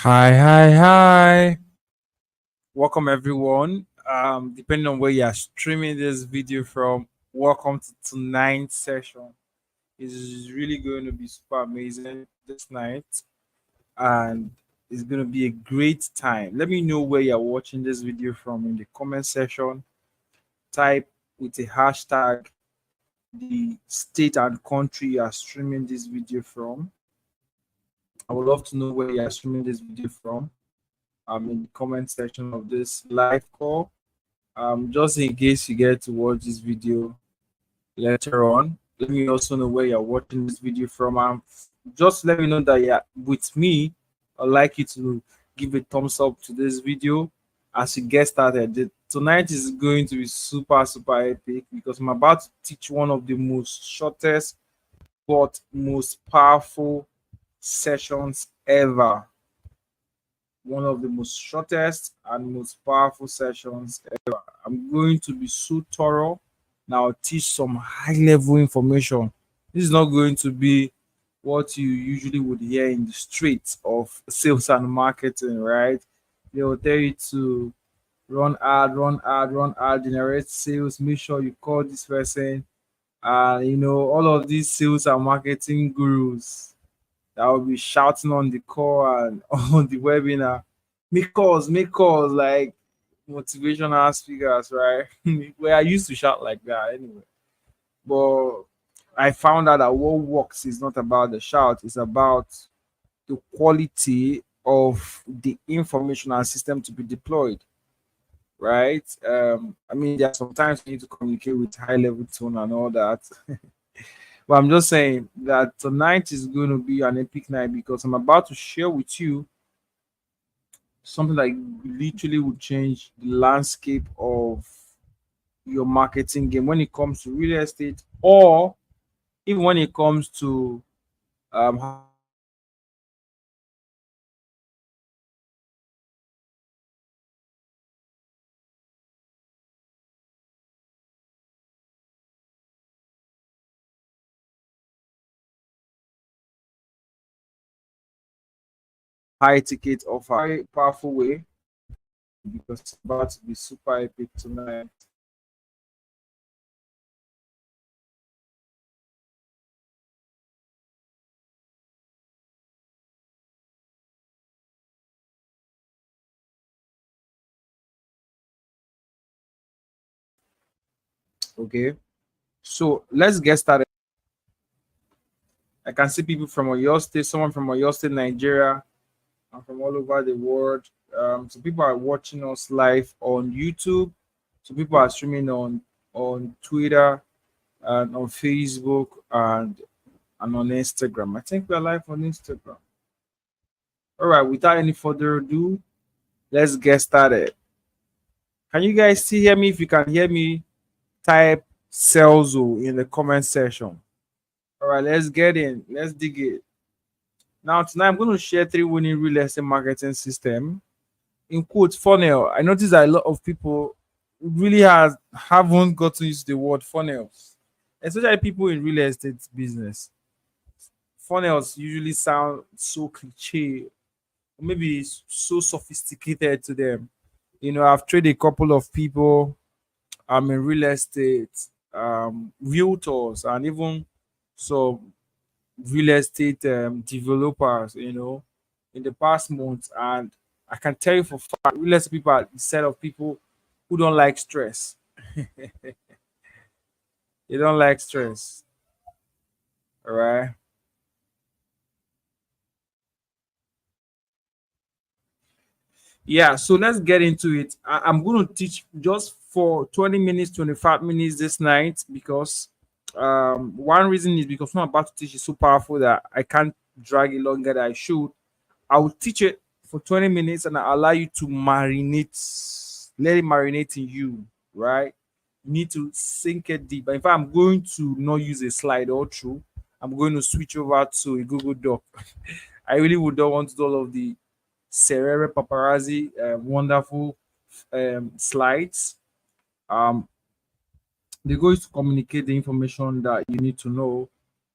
Hi, hi, hi. Welcome everyone. Depending on where you are streaming this video from, welcome to tonight's session. It's really going to be super amazing this night, and it's going to be a great time. Let me know where you're watching this video from in the comment section. Type with a hashtag the state and country you are streaming this video from. I would love to know where you are streaming this video from. In the comment section of this live call. Just in case you get to watch this video later on, let me also know where you're watching this video from. Just let me know that you're with me. I'd like you to give a thumbs up to this video as we get started. Tonight is going to be super, super epic because I'm about to teach one of the most shortest but most powerful sessions ever. One of the most shortest and most powerful sessions ever. I'm going to be so thorough. Now I'll teach some high level information. This is not going to be what you usually would hear in the streets of sales and marketing, right? They will tell you to run ad, generate sales, make sure you call this person. All of these sales and marketing gurus that will be shouting on the call and on the webinar. Make calls like motivational speakers, right? Where I used to shout like that anyway. But I found out that what works is not about the shout, it's about the quality of the information and system to be deployed, right? There are sometimes you need to communicate with high level tone and all that. But I'm just saying that tonight is going to be an epic night because I'm about to share with you something that literally would change the landscape of your marketing game when it comes to real estate, or even when it comes to how high ticket offer. Very powerful way because it's about to be super epic tonight. Okay, so let's get started. I can see people from Oyo State, someone from Oyo State, Nigeria, and from all over the world. So people are watching us live on YouTube. So people are streaming on Twitter and on Facebook and on Instagram. I think we are live on Instagram. All right. Without any further ado, let's get started. Can you guys still hear me? If you can hear me, type Celso in the comment section. All right. Let's get in. Let's dig it. Now tonight I'm going to share 3 winning real estate marketing system in quote funnel. I noticed that a lot of people really haven't gotten used to the word funnels, especially people in real estate business. Funnels usually sound so cliche, maybe so sophisticated to them. I've traded a couple of people in real estate, realtors, and even some real estate developers, in the past months. And I can tell you for fact, real estate people are the set of people who don't like stress. They don't like stress. All right. Yeah, so let's get into it. I'm going to teach just for 20 minutes, 25 minutes this night because one reason is because what I'm about to teach is so powerful that I can't drag it longer than I should. I will teach it for 20 minutes and I allow you to marinate, let it marinate in you, right? You need to sink it deep. In fact, I'm going to not use a slide all through. I'm going to switch over to a Google Doc. I really would not want to do all of the Serere Paparazzi wonderful slides. Um, they're going to communicate the information that you need to know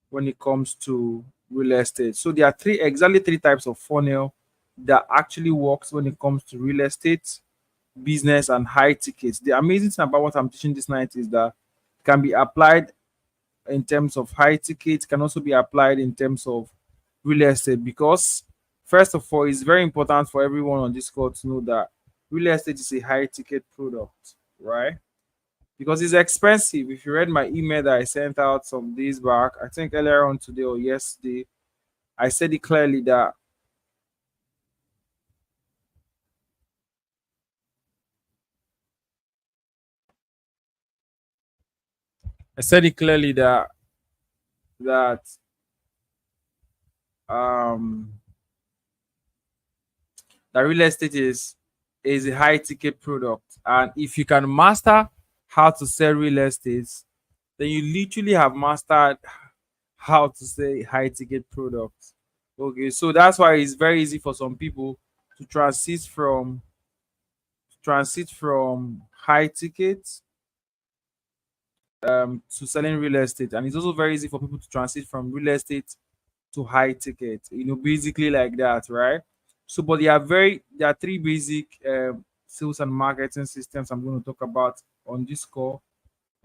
when it comes to real estate. So there are exactly three types of funnel that actually works when it comes to real estate, business, and high tickets. The amazing thing about what I'm teaching this night is that it can be applied in terms of high tickets, can also be applied in terms of real estate, because first of all, it's very important for everyone on this call to know that real estate is a high ticket product, right? Because it's expensive. If you read my email that I sent out some days back, I think earlier on today or yesterday, I said it clearly that I said it clearly that um that real estate is a high ticket product, and if you can master how to sell real estate, then you literally have mastered how to say high ticket products. Okay, so that's why it's very easy for some people to transit from high tickets to selling real estate, and it's also very easy for people to transit from real estate to high ticket. Basically like that, right? So, but there are three basic sales and marketing systems I'm going to talk about on this call,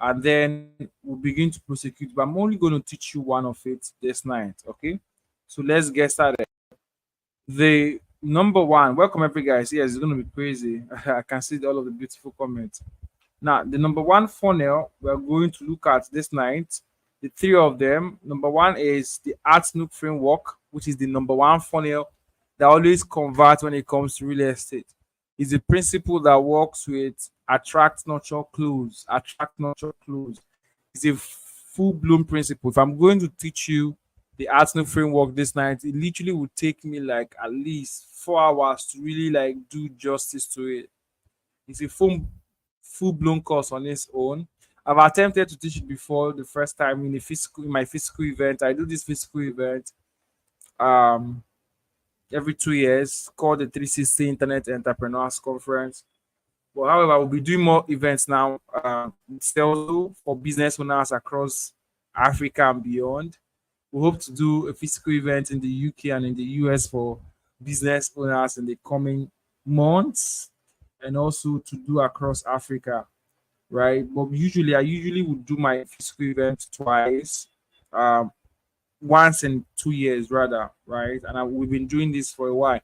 and then we'll begin to prosecute. But I'm only going to teach you one of it this night. Okay, so let's get started. The number one, welcome every guys. Yes, it's going to be crazy. I can see all of the beautiful comments. Now, the number one funnel we're going to look at this night, the three of them. Number one is the ArtNook framework, which is the number one funnel that always converts when it comes to real estate. It's a principle that works with attract, nurture, close. Attract, nurture, close. It's a full blown principle. If I'm going to teach you the ArtNook framework this night, it literally would take me like at least 4 hours to really like do justice to it. It's a full blown course on its own. I've attempted to teach it before the first time in my physical event. I do this physical event um every 2 years called the 360 Internet Entrepreneurs Conference. But however, we'll be doing more events now, sales for business owners across Africa and beyond. We hope to do a physical event in the UK and in the US for business owners in the coming months, and also to do across Africa, right? But I usually would do my physical event twice, um, once in 2 years rather, right? And we've been doing this for a while.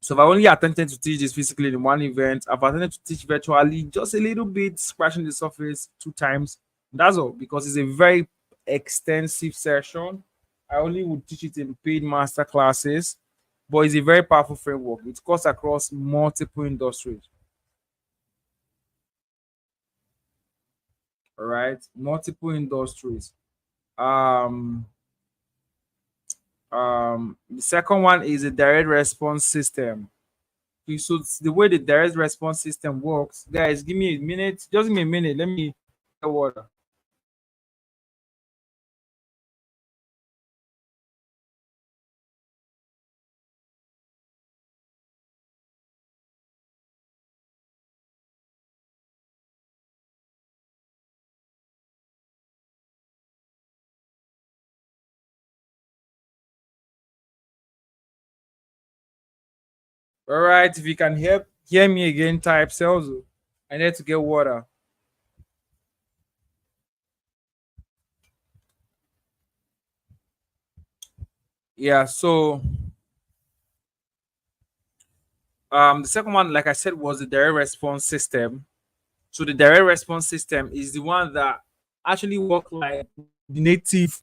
So if I only attempted to teach this physically in one event, I've attempted to teach virtually just a little bit, scratching the surface 2 times. That's all, because it's a very extensive session. I only would teach it in paid master classes, but it's a very powerful framework. It cuts across multiple industries. All right, multiple industries. Um, the second one is a direct response system. Okay, so the way the direct response system works, guys, give me a minute. Just give me a minute. Let me get water. All right, if you can hear me again, type cells. I need to get water. Yeah, so the second one, like I said, was the direct response system. So the direct response system is the one that actually work like the native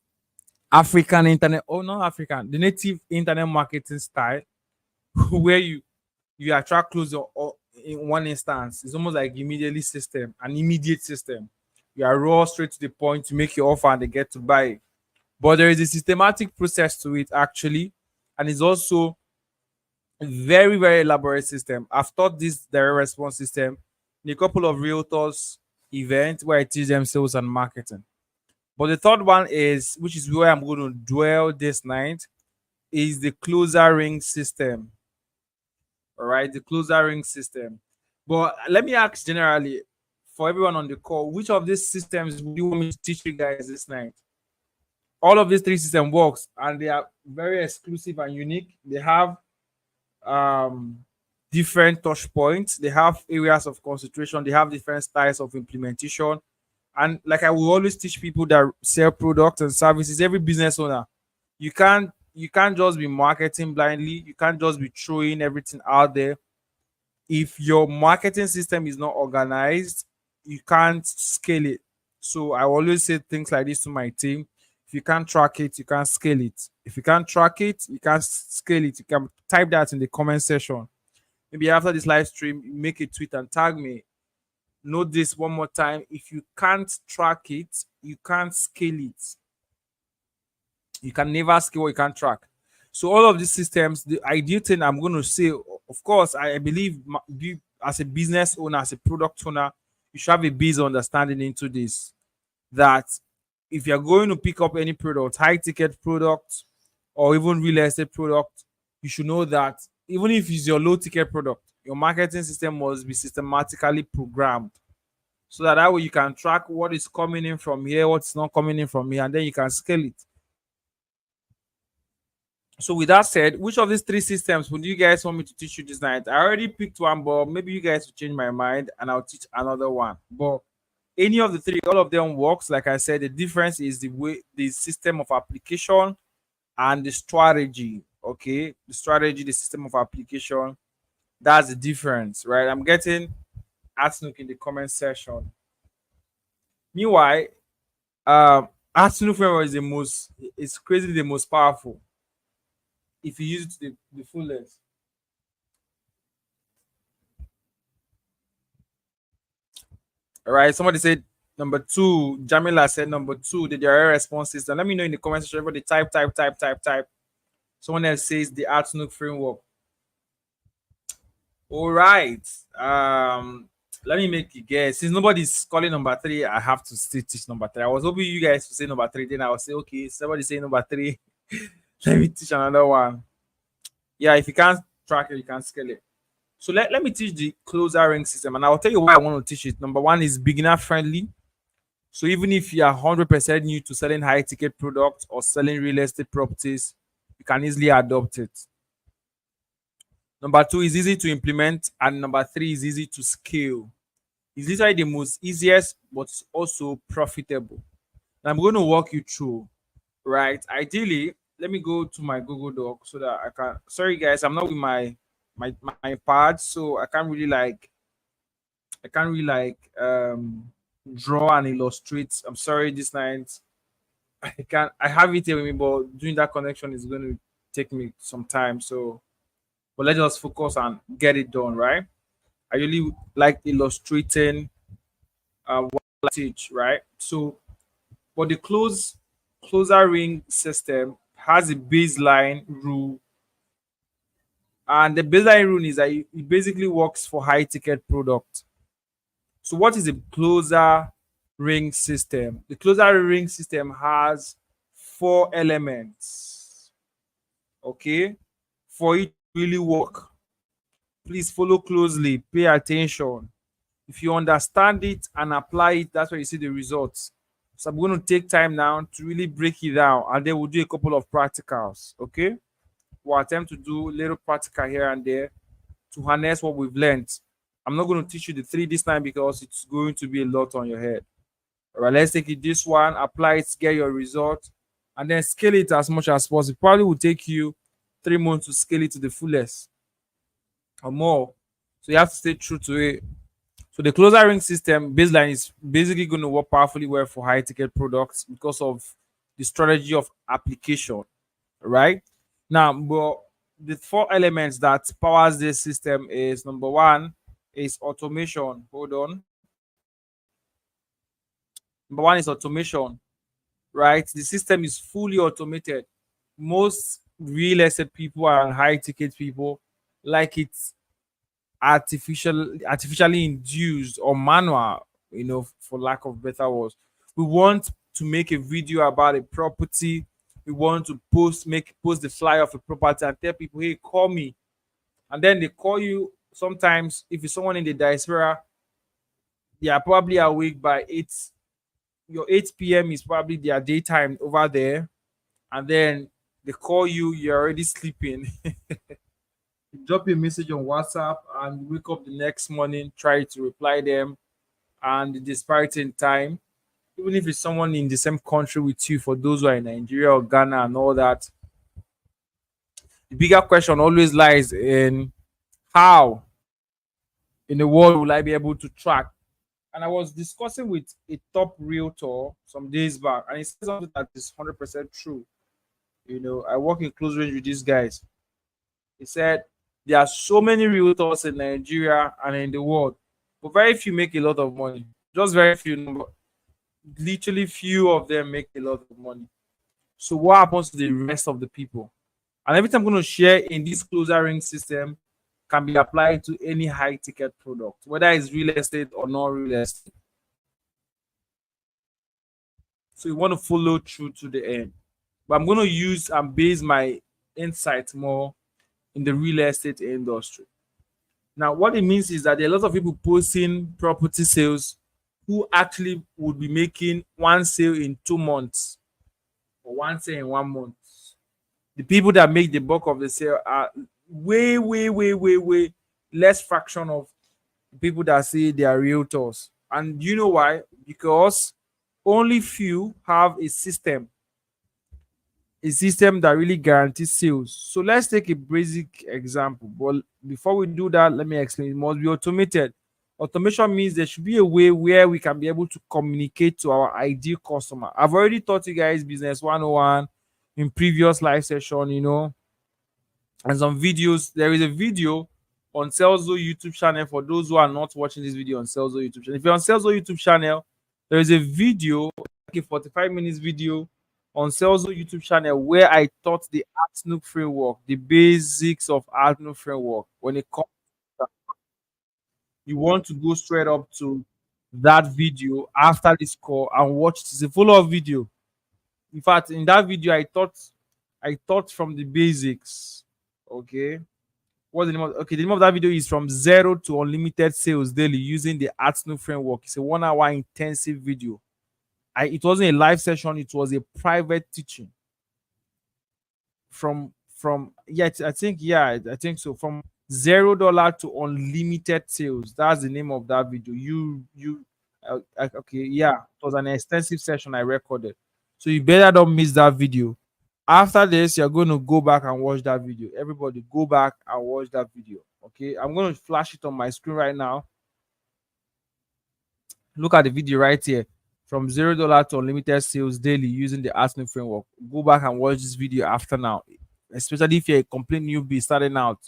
African internet, oh not African, the native internet marketing style, where you attract closer or in one instance. It's almost like an immediate system. You are raw straight to the point to make your offer and they get to buy it. But there is a systematic process to it actually, and it's also a very, very elaborate system. I've taught this direct response system in a couple of realtors events where I teach them sales and marketing. But the third one is, which is where I'm going to dwell this night, is the closer ring system. All right, the closer ring system. But let me ask generally for everyone on the call, which of these systems would you want me to teach you guys this night? All of these three system works, and they are very exclusive and unique. They have um different touch points, they have areas of concentration, they have different styles of implementation. And like I will always teach people that sell products and services, every business owner, you can't just be marketing blindly, you can't just be throwing everything out there. If your marketing system is not organized, you can't scale it. So I always say things like this to my team: if you can't track it, you can't scale it. If you can't track it, you can't scale it. You can type that in the comment section. Maybe after this live stream, you make a tweet and tag me. Note this one more time: if you can't track it, you can't scale it. You can never scale what you can't track. So all of these systems, the ideal thing I'm going to say, of course, I believe as a business owner, as a product owner, you should have a base understanding into this. That if you're going to pick up any product, high ticket product, or even real estate product, you should know that even if it's your low ticket product, your marketing system must be systematically programmed, so that way you can track what is coming in from here, what's not coming in from here, and then you can scale it. So with that said, which of these three systems would you guys want me to teach you this night? I already picked one, but maybe you guys will change my mind and I'll teach another one. But any of the three, all of them works. Like I said, the difference is the system of application and the strategy. Okay, the strategy, the system of application. That's the difference, right? I'm getting Atnuk in the comment section. Meanwhile, Atnuk framework is it's crazy the most powerful if you use it to the fullest. All right. Somebody said number two. Jamila said number two, the direct response system. Let me know in the comment section. Everybody type. Someone else says the Outlook framework. All right. Let me make a guess. Since nobody's calling number three, I have to still teach number three. I was hoping you guys to say number three. Then I will say, okay, somebody say number three. Let me teach another one. Yeah, if you can't track it, you can scale it. So let me teach the closer ring system, and I'll tell you why I want to teach it. Number one is beginner friendly. So even if you are 100% new to selling high ticket products or selling real estate properties, you can easily adopt it. Number two is easy to implement, and number three is easy to scale. It's literally the most easiest, but also profitable. And I'm going to walk you through, right? Ideally, let me go to my Google Doc so that I can. Sorry, guys, I'm not with my pad, so I can't really draw and illustrate. I'm sorry, this night I have it here with me, but doing that connection is going to take me some time. So, but let's just focus and get it done, right? I really like illustrating what I teach, right? So, but the closer ring system has a baseline rule, and the baseline rule is that it basically works for high ticket product. So, what is a closer ring system? The closer ring system has four elements. Okay, for it to really work, please follow closely, pay attention. If you understand it and apply it, that's where you see the results. So I'm going to take time now to really break it down, and then we'll do a couple of practicals. Okay, we'll attempt to do little practical here and there to harness what we've learned. I'm not going to teach you the three this time because it's going to be a lot on your head. All right, let's take it this one, apply it, get your result, and then scale it as much as possible. It probably will take you 3 months to scale it to the fullest or more. So you have to stay true to it. So the closer ring system baseline is basically going to work powerfully well for high ticket products because of the strategy of application, right? Now, but the four elements that powers this system is number one is automation. Hold on. Number one is automation, right? The system is fully automated. Most real estate people and high ticket people like it artificially induced or manual, for lack of better words. We want to make a video about a property. We want to post the flyer of a property and tell people, hey, call me. And then they call you. Sometimes if it's someone in the diaspora, they are probably awake by 8. Your 8 p.m. is probably their daytime over there. and then they call you, you're already sleeping. You drop a message on WhatsApp and wake up the next morning, try to reply them, and the disparity in time, even if it's someone in the same country with you, for those who are in Nigeria or Ghana and all that, the bigger question always lies in how in the world will I be able to track. And I was discussing with a top realtor some days back, and he said something that is 100% true. I work in close range with these guys. He said there are so many realtors in Nigeria and in the world, but very few make a lot of money. Just very few number, literally few of them make a lot of money. So what happens to the rest of the people? And everything I'm going to share in this closer ring system can be applied to any high ticket product, whether it's real estate or not real estate. So you want to follow through to the end. But I'm going to use and base my insight more in the real estate industry. Now, what it means is that there are a lot of people posting property sales who actually would be making one sale in 2 months or one sale in 1 month. The people that make the bulk of the sale are way, way, way, way, way less fraction of the people that say they are realtors. And you know why? Because only few have a system that really guarantees sales. So let's take a basic example. But before we do that, let me explain. It must be automated. Automation means there should be a way where we can be able to communicate to our ideal customer. I've already taught you guys Business 101 in previous live session, and some videos. There is a video on Saleszo YouTube channel for those who are not watching this video on Saleszo YouTube channel. If you're on Saleszo YouTube channel, there is a video, like a 45 minutes video on Saleszo YouTube channel where I taught the ARTNOOK framework, the basics of ARTNOOK framework. When it comes, you want to go straight up to that video after this call and watch it. It's a follow-up video. In fact, in that video, I taught from the basics. Okay. What's the name of okay? The name of that video is from zero to unlimited sales daily using the ARTNOOK framework. It's a 1 hour intensive video. It wasn't a live session, it was a private teaching. From yeah, I think so. From $0 to unlimited sales. That's the name of that video. Okay, yeah, it was an extensive session I recorded. So you better don't miss that video. After this, you're going to go back and watch that video. Everybody, go back and watch that video. Okay, I'm going to flash it on my screen right now. Look at the video right here. From $0 to unlimited sales daily using the ARTNOOK framework. Go back and watch this video after now, especially if you're a complete newbie starting out.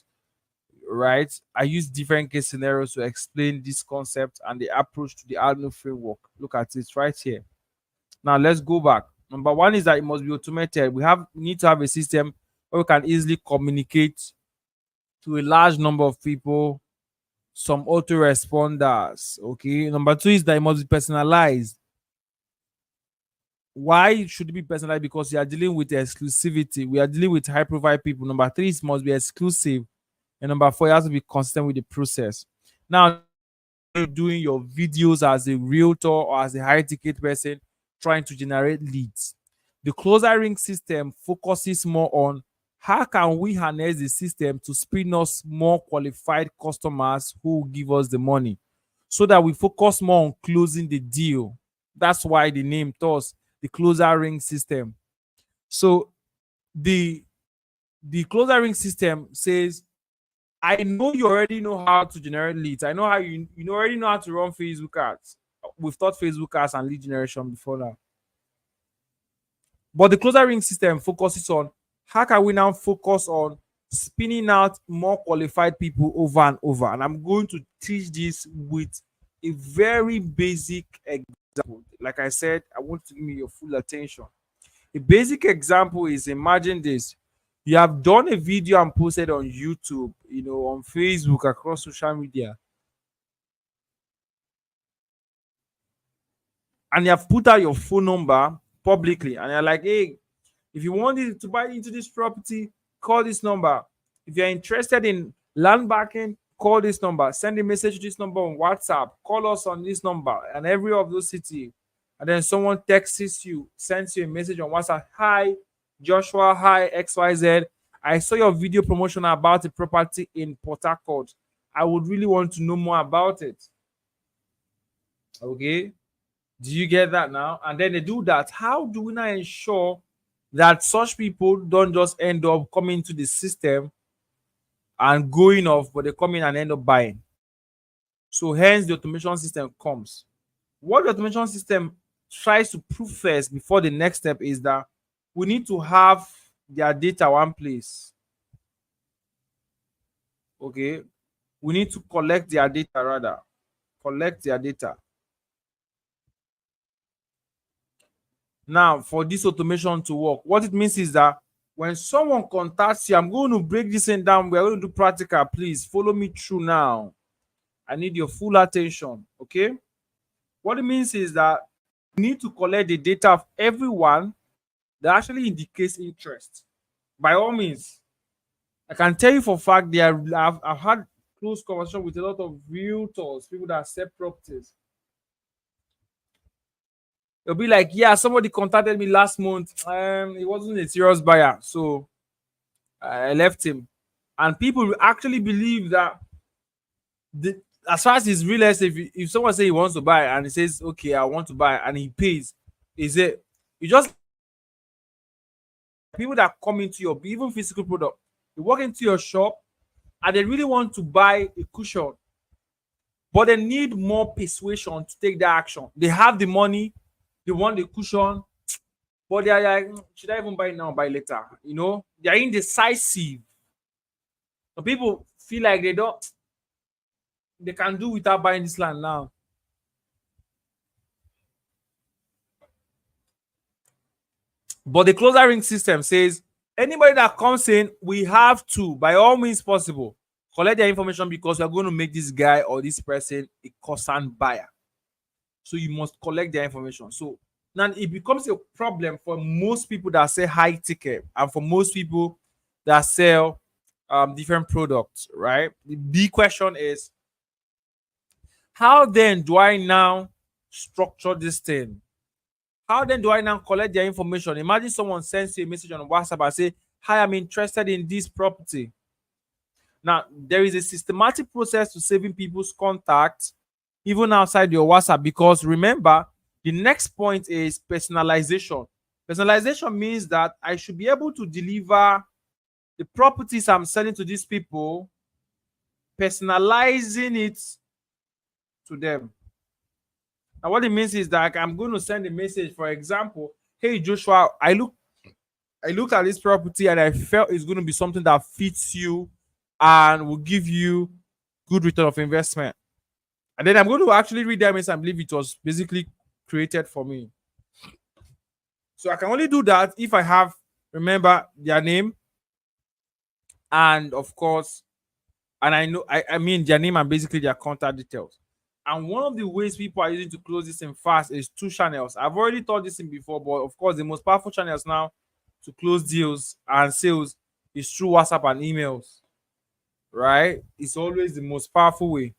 Right? I use different case scenarios to explain this concept and the approach to the ARTNOOK framework. Look at it right here. Now let's go back. Number one is that it must be automated. We need to have a system where we can easily communicate to a large number of people, some autoresponders. Okay. Number two is that it must be personalized. Why should it be personalized? Because you are dealing with exclusivity. We are dealing with high profile people. Number three, it must be exclusive. And number four, it has to be consistent with the process. Now, you're doing your videos as a realtor or as a high ticket person trying to generate leads. The closer ring system focuses more on how can we harness the system to spin us more qualified customers who will give us the money, so that we focus more on closing the deal. That's why the name tells the closer ring system. So the closer ring system says, I know you already know how to generate leads. I know how you already know how to run Facebook ads. We've taught Facebook ads and lead generation before now. But the closer ring system focuses on how can we now focus on spinning out more qualified people over and over. And I'm going to teach this with a very basic example. Like I said, I want to give me your full attention. A basic example is, imagine this. You have done a video and posted on YouTube, on Facebook, across social media. And you have put out your phone number publicly. And you're like, hey, if you want to buy into this property, call this number. If you're interested in land backing, call this number. Send a message to this number on WhatsApp. Call us on this number and every of those city. And then someone texts you, sends you a message on WhatsApp. Hi, Joshua, hi, XYZ. I saw your video promotion about a property in Port Harcourt. I would really want to know more about it. Okay. Do you get that now? And then they do that. How do we now ensure that such people don't just end up coming to the system and going off, but they come in and end up buying? So hence the automation system comes. What the automation system tries to prove first before the next step is that we need to have their data one place. Okay. We need to collect their data rather. Collect their data. Now, for this automation to work, what it means is that when someone contacts you, I'm going to break this thing down. We're going to do practical. Please follow me through now. I need your full attention. Okay. What it means is that you need to collect the data of everyone that actually indicates interest. By all means, I can tell you for a fact I've had close conversation with a lot of realtors, people that sell properties. They'll be like, yeah, somebody contacted me last month. He wasn't a serious buyer, so I left him. And people will actually believe that as far as his real estate, if someone says he wants to buy and he says, okay, I want to buy, and he pays, is it you just people that come into your even physical product, they walk into your shop and they really want to buy a cushion, but they need more persuasion to take that action. They have the money, they want the cushion, but they are like, should I even buy it now or buy later? You know, they are indecisive. So people feel like they can do without buying this land now. But the closer ring system says anybody that comes in, we have to, by all means possible, collect their information because we're going to make this guy or this person a constant buyer. So you must collect their information. So now it becomes a problem for most people that sell high ticket and for most people that sell different products, right? The big question is, how then do I now structure this thing? How then do I now collect their information? Imagine someone sends you a message on WhatsApp and say, hi, I'm interested in this property. Now, there is a systematic process to saving people's contacts, even outside your WhatsApp, because remember, the next point is personalization. Personalization means that I should be able to deliver the properties I'm selling to these people, personalizing it to them. Now, what it means is that I'm going to send a message, for example, hey Joshua, I looked at this property and I felt it's going to be something that fits you and will give you good return of investment. And then I'm going to actually read that message and believe it was basically created for me. So I can only do that if I have, remember, their name and of course, and I mean their name and basically their contact details. And one of the ways people are using to close this in fast is two channels. I've already taught this in before, but of course, the most powerful channels now to close deals and sales is through WhatsApp and emails, right? It's always the most powerful way.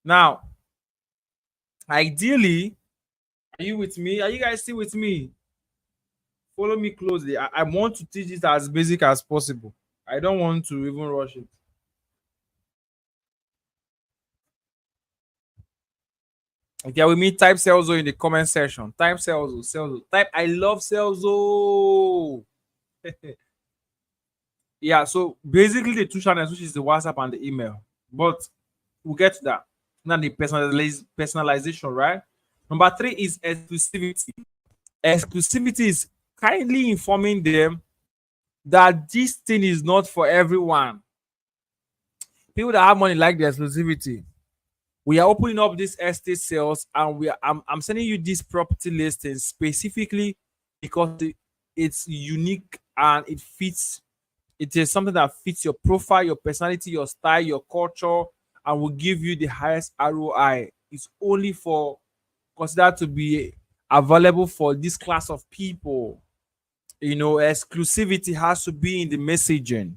Now, ideally, are you with me? Are you guys still with me? Follow me closely. I want to teach it as basic as possible. I don't want to even rush it. Okay, we meet type Celso in the comment section. Type Celso. Type I love Celso. Yeah, so basically the two channels, which is the WhatsApp and the email. But we'll get to that. Now the personalization, right? Number 3 is exclusivity. Exclusivity is kindly informing them that this thing is not for everyone. People that have money like the exclusivity. We are opening up this estate sales and I'm sending you this property listing specifically because it's unique and it fits. It is something that fits your profile, your personality, your style, your culture, and will give you the highest ROI. It's only for considered to be available for this class of people. You know, exclusivity has to be in the messaging.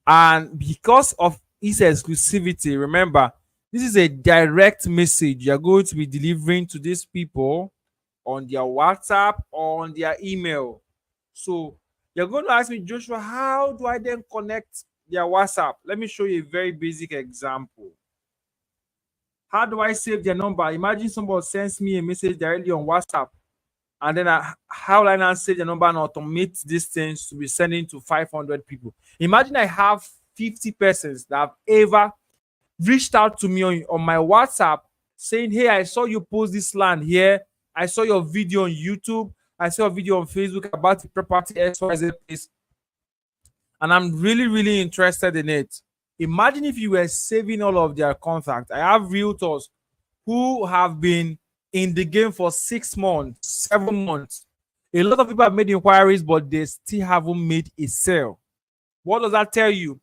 And because of its exclusivity, remember, this is a direct message you're going to be delivering to these people on their WhatsApp or on their email. So You're going to ask me, Joshua, how do I then connect their WhatsApp? Let me show you a very basic example. How do I save their number? Imagine somebody sends me a message directly on WhatsApp, and then how will I now save the number and automate these things to be sending to 500 people? Imagine I have 50 persons that have ever reached out to me on my WhatsApp saying, hey, I saw you post this land here. I saw your video on YouTube. I saw a video on Facebook about the property XYZ place, and I'm really, really interested in it. Imagine if you were saving all of their contacts. I have realtors who have been in the game for 6 months, 7 months. A lot of people have made inquiries, but they still haven't made a sale. What does that tell you?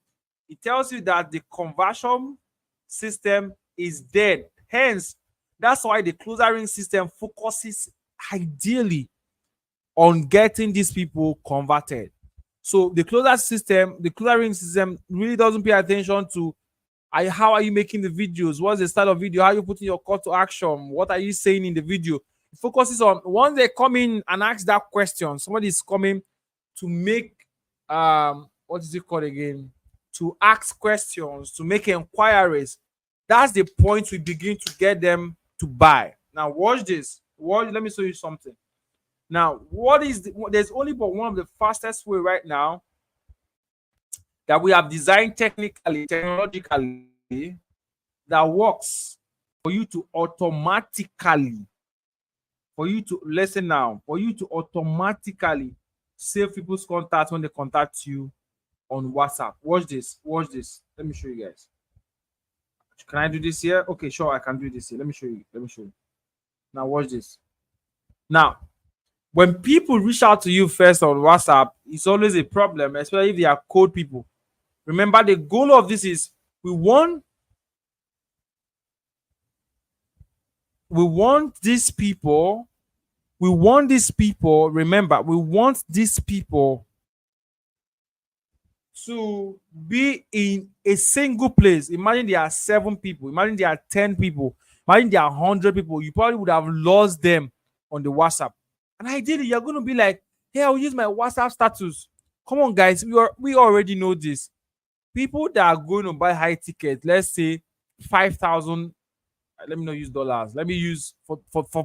It tells you that the conversion system is dead. Hence, that's why the closer ring system focuses ideally on getting these people converted. So the closer ring system really doesn't pay attention to how are you making the videos, what's the style of video, how are you putting your call to action, what are you saying in the video. It focuses on once they come in and ask that question, somebody is coming to make what is it called again? To ask questions, to make inquiries. That's the point we begin to get them to buy. Now watch this. Let me show you something. Now, there's only but one of the fastest way right now that we have designed technologically, that works for you to automatically, save people's contacts when they contact you on WhatsApp. Watch this. Let me show you guys. Can I do this here? Okay, sure, I can do this here. Let me show you. Now watch this. Now, when people reach out to you first on WhatsApp, it's always a problem, especially if they are cold people. Remember, the goal of this is we want these people. Remember, we want these people to be in a single place. Imagine there are 7 people. Imagine there are 10 people. Imagine there are 100 people. You probably would have lost them on the WhatsApp. And ideally, you're going to be like, hey, I'll use my WhatsApp status. Come on, guys. We already know this. People that are going to buy high tickets, let's say 5,000, let me not use dollars. Let me use for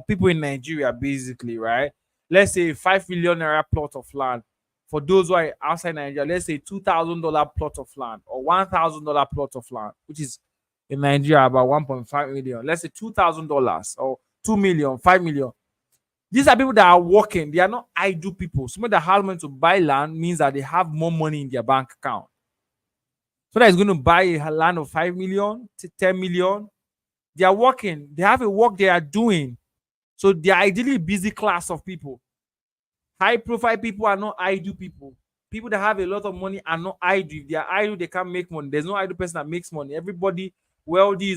people in Nigeria, basically, right? Let's say 5 million naira plot of land. For those who are outside Nigeria, let's say $2,000 plot of land or $1,000 plot of land, which is in Nigeria about 1.5 million. Let's say $2,000 or 2 million, 5 million. These are people that are working. They are not idle people. Somebody that has money to buy land means that they have more money in their bank account. So that is going to buy a land of 5 million to 10 million. They are working. They have a work they are doing. So they are ideally a busy class of people. High profile people are not idle people. People that have a lot of money are not idle. If they are idle, they can't make money. There's no idle person that makes money. Everybody wealthy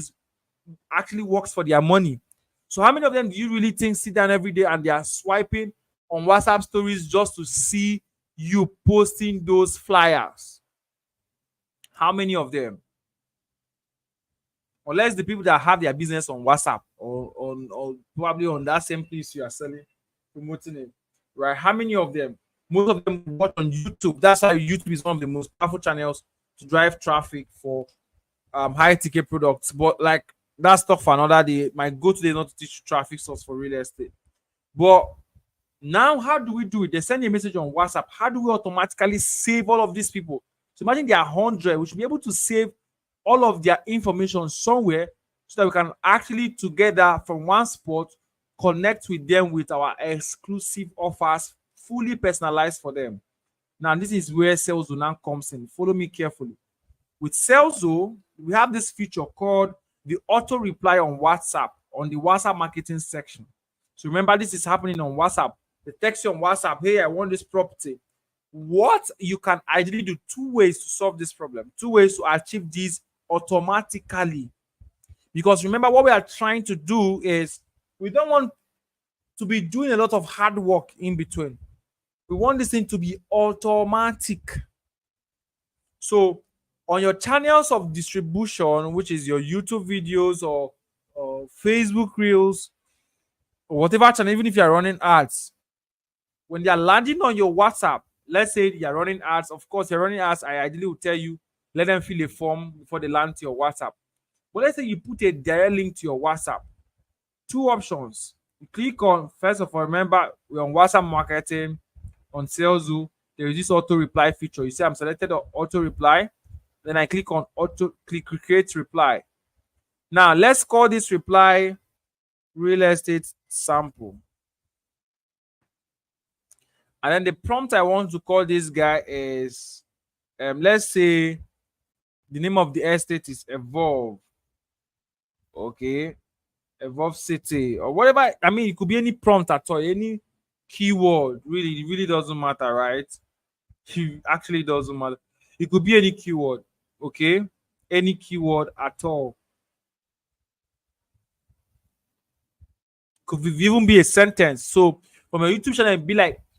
actually works for their money. So how many of them do you really think sit down every day and they are swiping on WhatsApp stories just to see you posting those flyers? How many of them? Unless the people that have their business on WhatsApp or probably on that same place you are selling, promoting it, right? How many of them? Most of them watch on YouTube. That's why YouTube is one of the most powerful channels to drive traffic for high ticket products. But like, that's stuff for another day. My go today not to teach traffic source for real estate. But now, how do we do it? They send a message on WhatsApp. How do we automatically save all of these people? So imagine there are 100. We should be able to save all of their information somewhere so that we can actually together from one spot connect with them with our exclusive offers, fully personalized for them. Now, this is where Saleszo now comes in. Follow me carefully. With Saleszo, we have this feature called the auto reply on WhatsApp, on the WhatsApp marketing section. So remember, this is happening on WhatsApp. They text you on WhatsApp, hey, I want this property. What you can ideally do, 2 ways to solve this problem, 2 ways to achieve this automatically. Because remember, what we are trying to do is we don't want to be doing a lot of hard work in between. We want this thing to be automatic. So on your channels of distribution, which is your YouTube videos or Facebook Reels, or whatever channel, even if you are running ads, when they are landing on your WhatsApp, let's say you're running ads. Of course, you're running ads. I ideally will tell you, let them fill a form before they land to your WhatsApp. But let's say you put a direct link to your WhatsApp. Two options. You click on, first of all, remember we're on WhatsApp marketing, on Salesforce. There is this auto reply feature. You see, I'm selected on auto reply. Then I click on create reply. Now let's call this reply real estate sample. And then the prompt I want to call this guy is, let's say the name of the estate is Evolve. Okay, Evolve City or whatever. I mean, it could be any prompt at all, any keyword. Really, it really doesn't matter, right? It actually doesn't matter. It could be any keyword. Okay, any keyword at all. Could even be a sentence. So from a YouTube channel,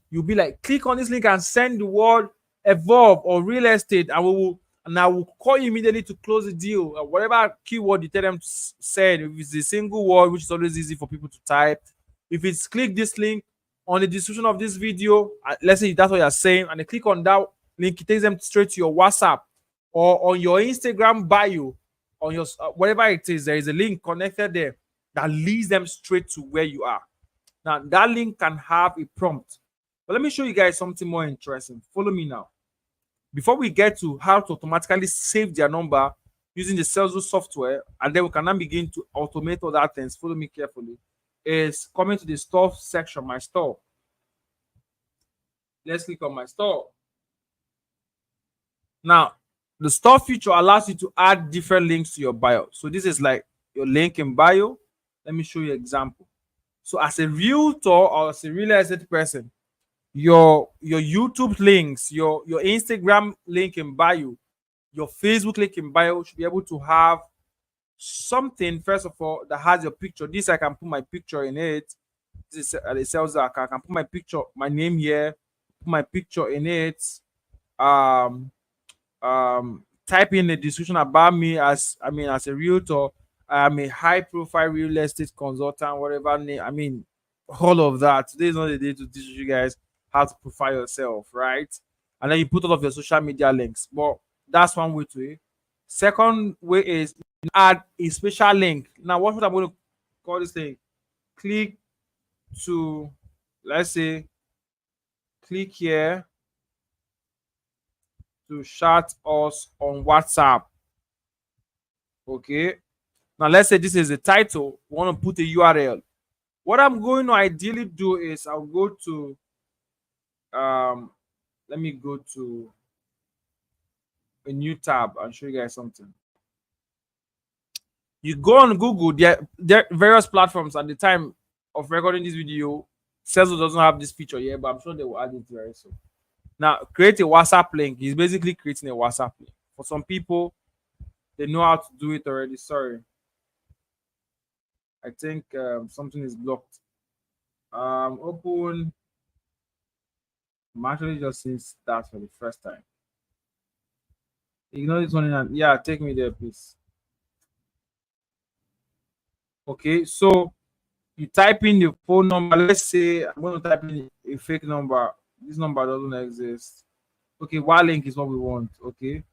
you'll be like, click on this link and send the word Evolve or real estate, and I will call you immediately to close the deal. Whatever keyword you tell them to send, if it's a single word, which is always easy for people to type. If it's click this link on the description of this video, let's say that's what you're saying, and they click on that link, it takes them straight to your WhatsApp or on your Instagram bio, on your whatever it is. There is a link connected there that leads them straight to where you are. Now, that link can have a prompt. But let me show you guys something more interesting. Follow me now. Before we get to how to automatically save their number using the Salesforce software, and then we can now begin to automate all that things. Follow me carefully. Is coming to the store section, my store. Let's click on my store. Now, the store feature allows you to add different links to your bio. So this is like your link in bio. Let me show you an example. So as a realtor or as a real estate person, your YouTube links, your Instagram link in bio, your Facebook link in bio should be able to have something, first of all, that has your picture. This I can put my picture in it. This is the sales I can put my picture, my name here, put my picture in it. Type in the description about me as as a realtor. I'm a high profile real estate consultant, whatever name. I mean, all of that. Today is not the day to teach you guys how to profile yourself, right? And then you put all of your social media links. But that's one way to it. Second way is add a special link. Now, what I'm going to call this thing? Click to, let's say, click here to chat us on WhatsApp. Okay. Now, let's say this is the title. We want to put a URL. What I'm going to ideally do is I'll go to, let me go to a new tab and show you guys something. You go on Google, there are various platforms. At the time of recording this video, Salesforce doesn't have this feature yet, but I'm sure they will add it very soon. Now, create a WhatsApp link. It's basically creating a WhatsApp link. For some people, they know how to do it already. Sorry. I think something is blocked. Open. I'm actually just seeing that for the first time. Ignore this one and yeah, take me there, please. Okay, so you type in your phone number. Let's say I'm going to type in a fake number. This number doesn't exist. Okay, what link is what we want? Okay.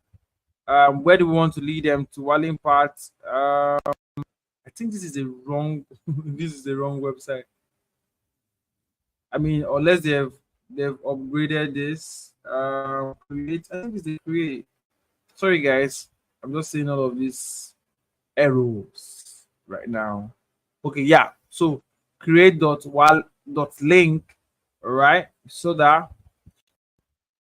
Where do we want to lead them to? What link part? I think this is the wrong this is the wrong website. I mean, unless they've upgraded this. Create. I think it's the create. Sorry guys, I'm just seeing all of these errors right now. Okay, yeah. So create dot link, right? So that,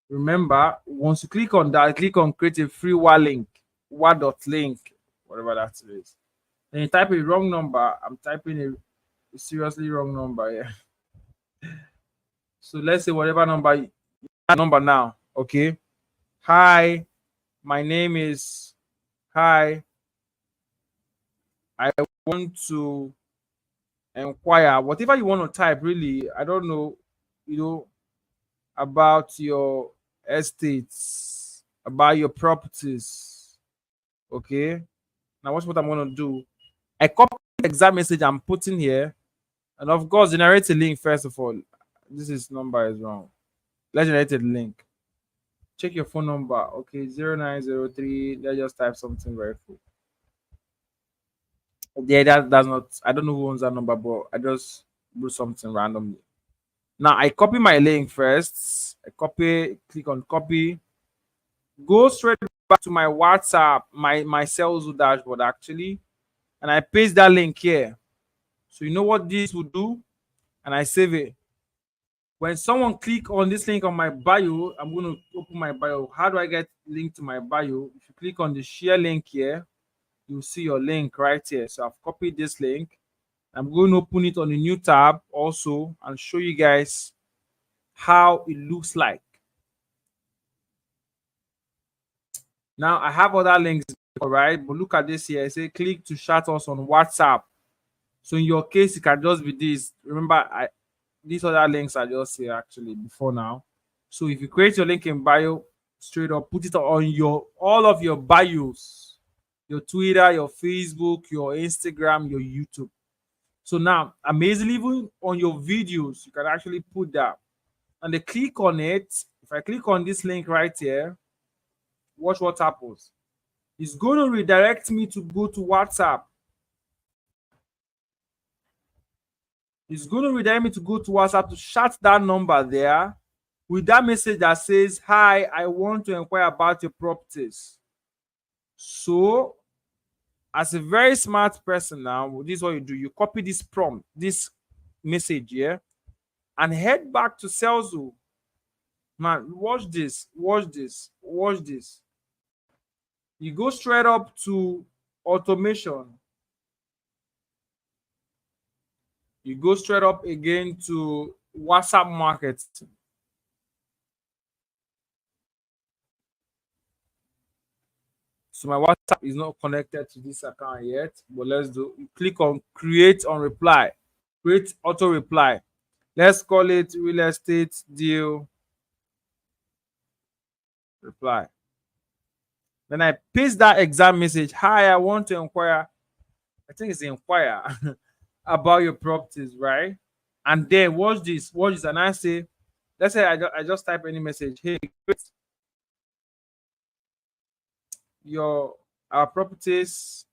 remember, once you click on that, click on create a free link, link, whatever that is. Then you type a wrong number. I'm typing a seriously wrong number here. So let's say whatever number now. Okay. Hi, my name is. Hi, I want to inquire. Whatever you want to type, really. I don't know. About your estates, about your properties. Okay. Now watch what I'm going to do. I copy the exact message I'm putting here, and of course generate a link. First of all, this number is wrong. Let's generate a link. check your phone number. Okay, 0903. Let's just type something very cool. Yeah, that's not. I don't know who owns that number, but I just do something randomly. Now I copy my link first. I copy, click on copy, go straight back to my WhatsApp, my sales dashboard actually, and I paste that link here. So you know what this will do, and I save it. When someone click on this link on my bio, I'm going to open my bio. How do I get link to my bio? If you click on the share link here, you'll see your link right here. So I've copied this link. I'm going to open it on a new tab also and show you guys how it looks like. Now I have other links, all right, but look at this here. I say click to chat us on WhatsApp. So in your case, it can just be this. Remember, these other links are just here actually before now. So if you create your link in bio, straight up put it on your all of your bios, your Twitter, your Facebook, your Instagram, your YouTube. So now, amazingly, even on your videos, you can actually put that. And they click on it. If I click on this link right here, watch what happens. It's going to redirect me to go to WhatsApp. It's going to redirect me to go to WhatsApp to chat that number there with that message that says, "Hi, I want to inquire about your properties." So, as a very smart person now, this is what you do. You copy this prompt, this message here, and head back to Salesforce. Man, watch this, watch this, watch this. You go straight up to automation. You go straight up again to WhatsApp marketing. So my WhatsApp is not connected to this account yet, but let's do. You click on create on reply, create auto reply. Let's call it real estate deal reply. Then I paste that exact message. "Hi, I want to inquire." I think it's inquire about your properties, right? And then watch this, watch this, and I say, let's say I just type any message. "Hey, your our properties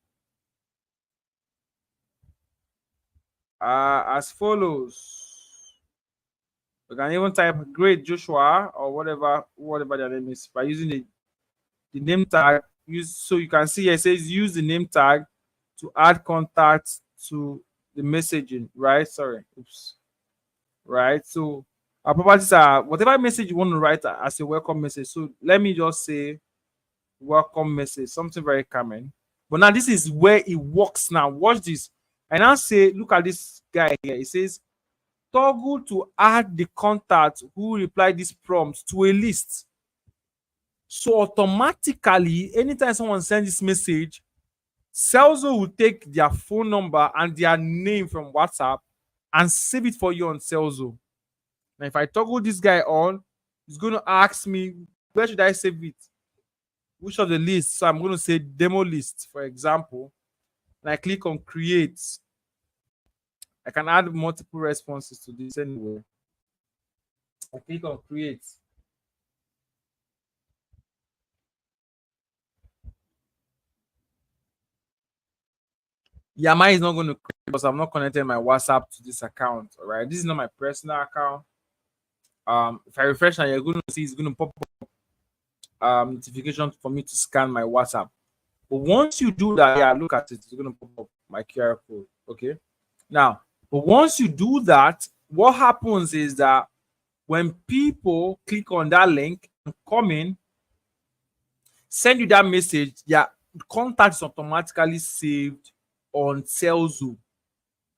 are as follows." You can even type "Great Joshua" or whatever their name is by using the name tag. Use so you can see here it says use the name tag to add contacts to the messaging, right? Sorry, oops, right. So our properties are whatever message you want to write as a welcome message. So let me just say welcome message, something very common. But now this is where it works. Now watch this. I now say, look at this guy here. It says toggle to add the contact who reply this prompt to a list. So automatically, anytime someone sends this message, Salesforce will take their phone number and their name from WhatsApp and save it for you on Salesforce. Now, if I toggle this guy on, it's going to ask me, where should I save it? Which of the lists? So I'm going to say demo list, for example. And I click on create. I can add multiple responses to this anyway. I click on create. Yeah, mine is not going to create because I'm not connecting my WhatsApp to this account. All right, this is not my personal account. If I refresh now, you're going to see it's going to pop up notification for me to scan my WhatsApp. But once you do that, yeah, look at it. It's going to pop up my QR code. Okay. Now, but once you do that, what happens is that when people click on that link and come in, send you that message, yeah, contact is automatically saved on Salesforce.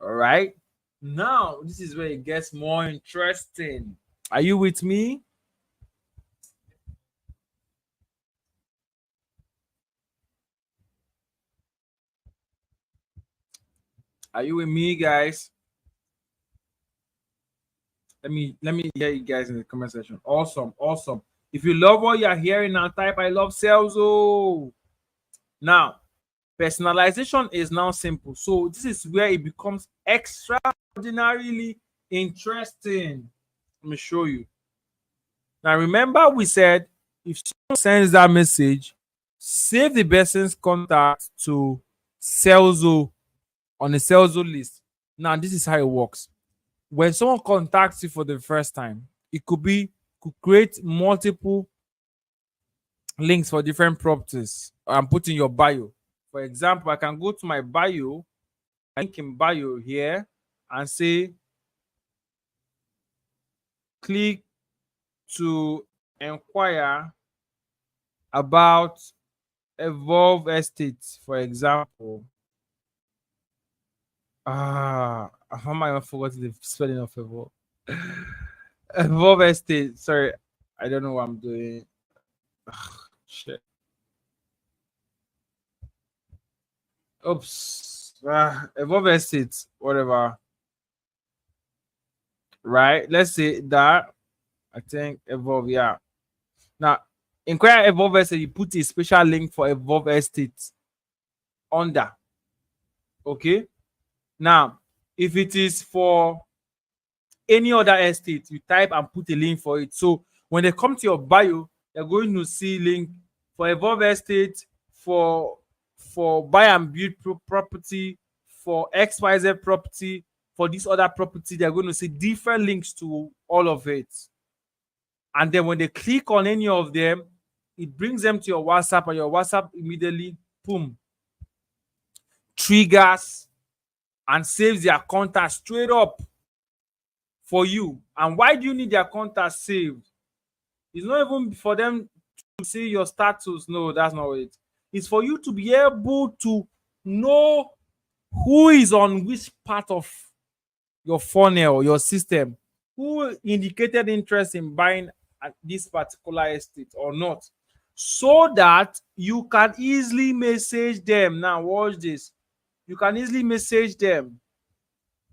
All right. Now, this is where it gets more interesting. Are you with me? Are you with me, guys? Let me hear you guys in the comment section. Awesome, awesome. If you love what you're hearing now, type "I love Salesforce." Now, personalization is now simple. So this is where it becomes extraordinarily interesting. Let me show you. Now, remember we said If someone sends that message, save the person's contact to Celso on the Celso list. Now, this is how it works. When someone contacts you for the first time, it could create multiple links for different properties and put in your bio. For example, I can go to my bio, link in bio here, and say click to inquire about Evolve Estate, for example. How am I forgetting the spelling of Evolve? Evolve Estate. Sorry, I don't know what I'm doing. Shit. Oops. Evolve Estate, whatever. Right? Let's say that. I think Evolve, yeah. Now, inquire Evolve Estate, you put a special link for Evolve Estate under. Okay. Now, if it is for any other estate, you type and put a link for it. So when they come to your bio, they're going to see link for Evolve Estate, for buy and build property, for XYZ property, for this other property. They're going to see different links to all of it. And then when they click on any of them, it brings them to your WhatsApp, and your WhatsApp immediately, boom, triggers and saves their contact straight up for you. And why do you need their contact saved? It's not even for them to see your status. No, that's not it. It's for you to be able to know who is on which part of your funnel, your system, who indicated interest in buying at this particular estate or not, so that you can easily message them. Now, watch this. You can easily message them.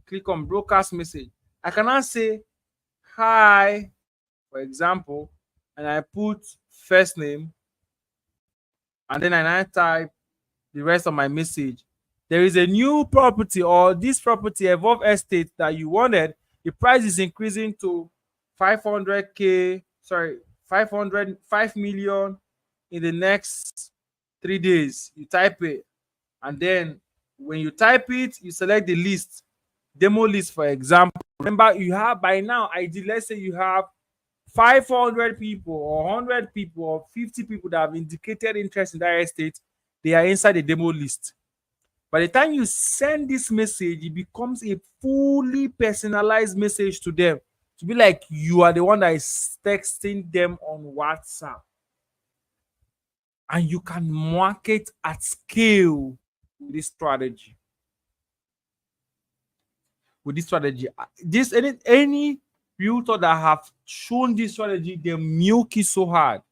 Click on broadcast message. I can now say hi, for example, and I put first name, and then I now type the rest of my message. There is a new property, or this property, Evolve Estate, that you wanted. The price is increasing to 500K, sorry, 5 million in the next 3 days. You type it, and then when you type it, you select the list, demo list, for example. Remember, you have by now, let's say you have 500 people or 100 people or 50 people that have indicated interest in that estate. They are inside the demo list. By the time you send this message, it becomes a fully personalized message to them, to be like you are the one that is texting them on WhatsApp. And you can market at scale with this strategy. This any realtor that have shown this strategy, they milk it so hard.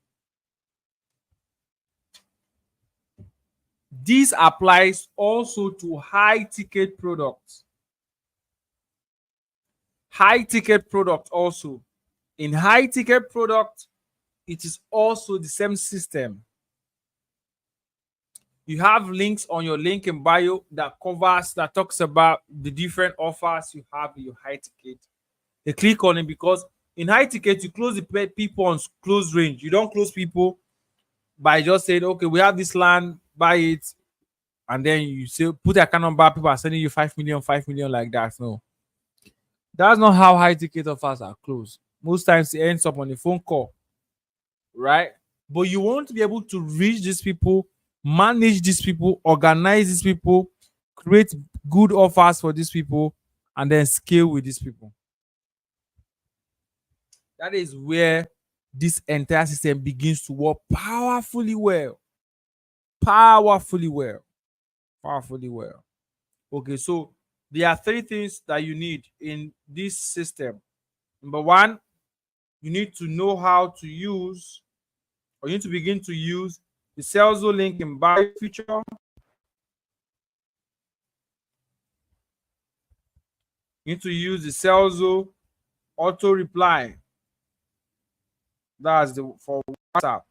This applies also to high ticket products. High ticket product also. In high ticket product, it is also the same system. You have links on your link in bio that talks about the different offers you have in your high ticket. They click on it, because in high ticket, you close the people on close range. You don't close people by just saying, okay, we have this land, buy it, and then you say put their account number, people are sending you 5 million like that. No, that's not how high ticket offers are closed. Most times it ends up on a phone call, right? But you want to be able to reach these people, manage these people, organize these people, create good offers for these people, and then scale with these people. That is where this entire system begins to work powerfully well. Powerfully well. Okay, so there are 3 things that you need in this system. Number 1, you need to know how to use, or you need to begin to use, the Celso link in bio feature. You need to use the Celso auto reply. That's for WhatsApp.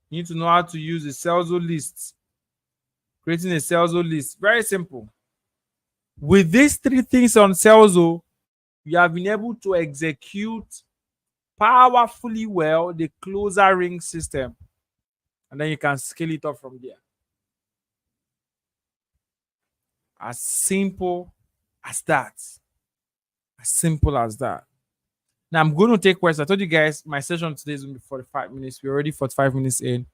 You need to know how to use the Celso list. Creating a Celso list. Very simple. With these 3 things on Celso, you have been able to execute powerfully well the closer ring system, and then you can scale it up from there. As simple as that. As simple as that. Now I'm going to take questions. I told you guys my session today is going to be 45 minutes. We're already 45 minutes in.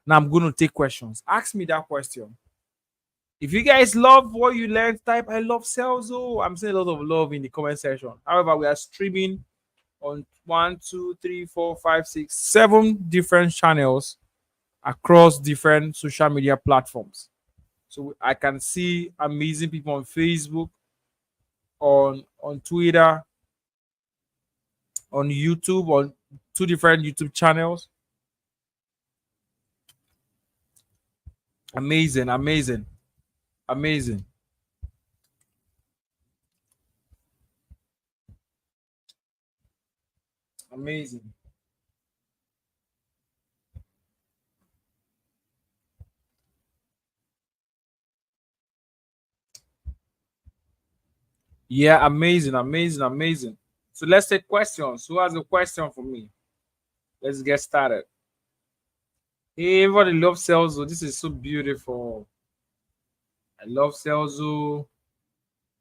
Now I'm going to take questions. Ask me that question. If you guys love what you learned, type I love sales. Oh, I'm seeing a lot of love in the comment section. However, we are streaming on 7 different channels across different social media platforms. So I can see amazing people on Facebook, on Twitter, on YouTube, on 2 different YouTube channels. Amazing, amazing, amazing. Amazing. Yeah, amazing, amazing, amazing. So let's take questions. Who has a question for me? Let's get started. Hey, everybody love Celso. This is so beautiful. I love Celso.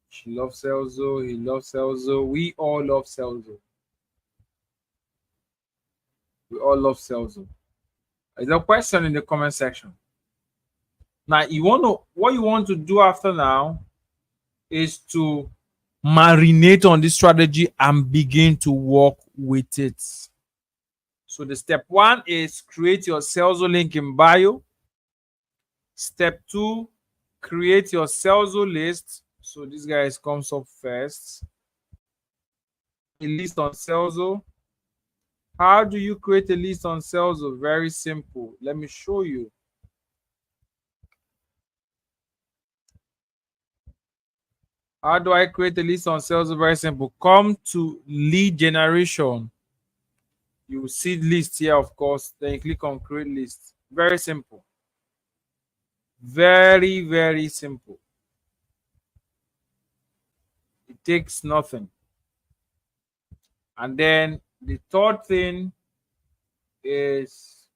She loves Celso. He loves Celso. We all love Celso. We all love Celso. There's a question in the comment section. Now, what you want to do after now is to marinate on this strategy and begin to work with it. So the step 1 is create your Celso link in bio. Step 2, create your Celso list. So this guy comes up first. A list on Celso. How do you create a list on Celso? Very simple. Let me show you. How do I create a list on Celso? Very simple. Come to lead generation. You will see list here, of course. Then you click on create list. Very simple. Very, very simple. It takes nothing. And then the third thing is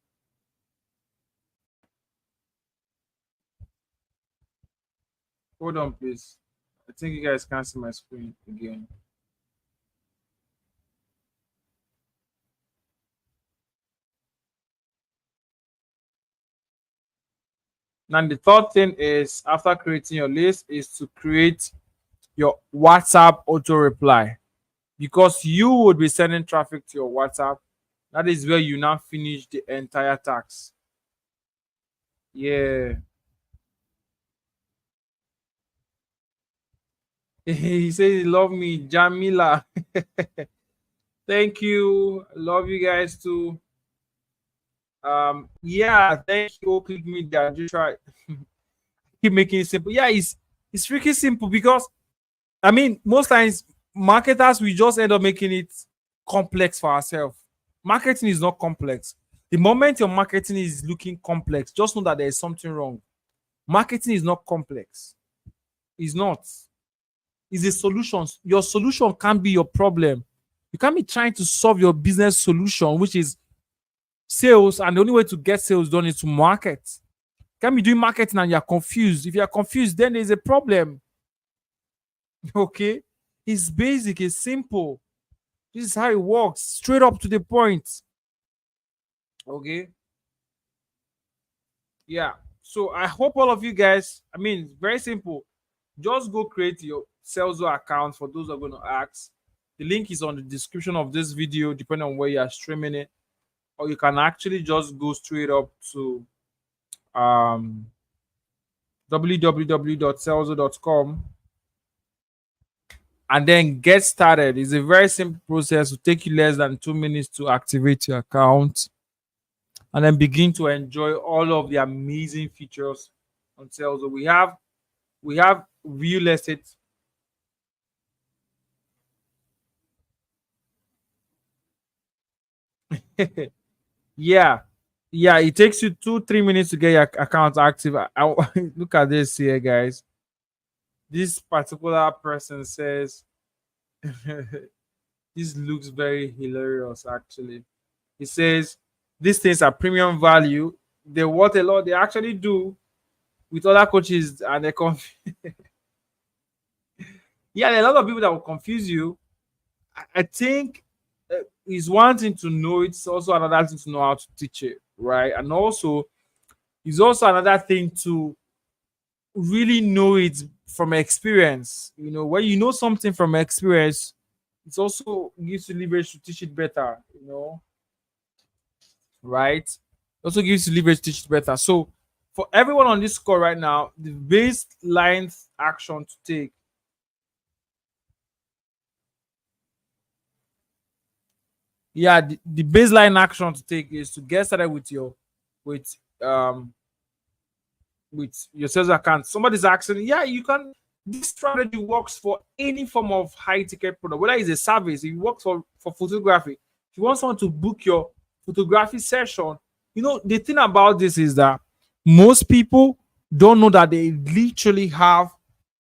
hold on, please. I think you guys can't see my screen again. Now the third thing is after creating your list is to create your WhatsApp auto reply, because you would be sending traffic to your WhatsApp. That is where you now finish the entire task. Yeah. He says he love me, Jamila. Thank you. Love you guys too. Yeah, thank you. Click me there. Just try. Keep making it simple. Yeah, it's freaking simple because I mean most times marketers we just end up making it complex for ourselves. Marketing is not complex. The moment your marketing is looking complex, just know that there is something wrong. Marketing is not complex. It's not. It's a solution. Your solution can't be your problem. You can't be trying to solve your business solution, which is sales, and the only way to get sales done is to market. You can't be doing marketing and you're confused. If you're confused, then there's a problem. Okay? It's basic, it's simple. This is how it works. Straight up to the point. Okay? Yeah. So I hope all of you guys, I mean, very simple. Just go create your Celso account for those who are going to ask. The link is on the description of this video, depending on where you are streaming it. Or you can actually just go straight up to www.celso.com and then get started. It's a very simple process. It will take you less than 2 minutes to activate your account and then begin to enjoy all of the amazing features on Celso. We have real estate. Yeah, yeah, it takes you 2-3 minutes to get your account active. Look at this here, guys. This particular person says This looks very hilarious, actually. It says these things are premium value. They what a lot they actually do with other coaches, and they yeah, there are a lot of people that will confuse you. I think it's one thing to know, it's also another thing to know how to teach it, right? And also, it's also another thing to really know it from experience. You know, when you know something from experience, it also gives you leverage to teach it better, right? It also gives you leverage to teach it better. So, for everyone on this call right now, the baseline action to take, yeah, the baseline action to take is to get started with with um your sales account. Somebody's asking, yeah, you can. This strategy works for any form of high ticket product, whether it's a service, it works for photography. If you want someone to book your photography session, the thing about this is that most people don't know that they literally have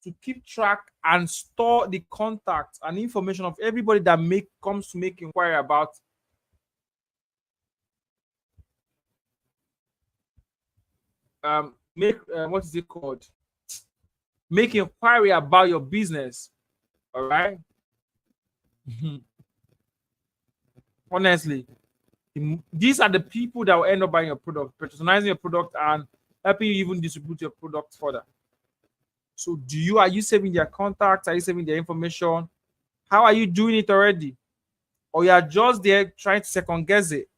to keep track and store the contact and information of everybody that comes to make inquiry about make what is it called, make inquiry about your business. All right. Honestly, these are the people that will end up buying your product, personalizing your product, and helping you even distribute your product further. So, are you saving their contacts? Are you saving their information? How are you doing it already? Or you are just there trying to second guess it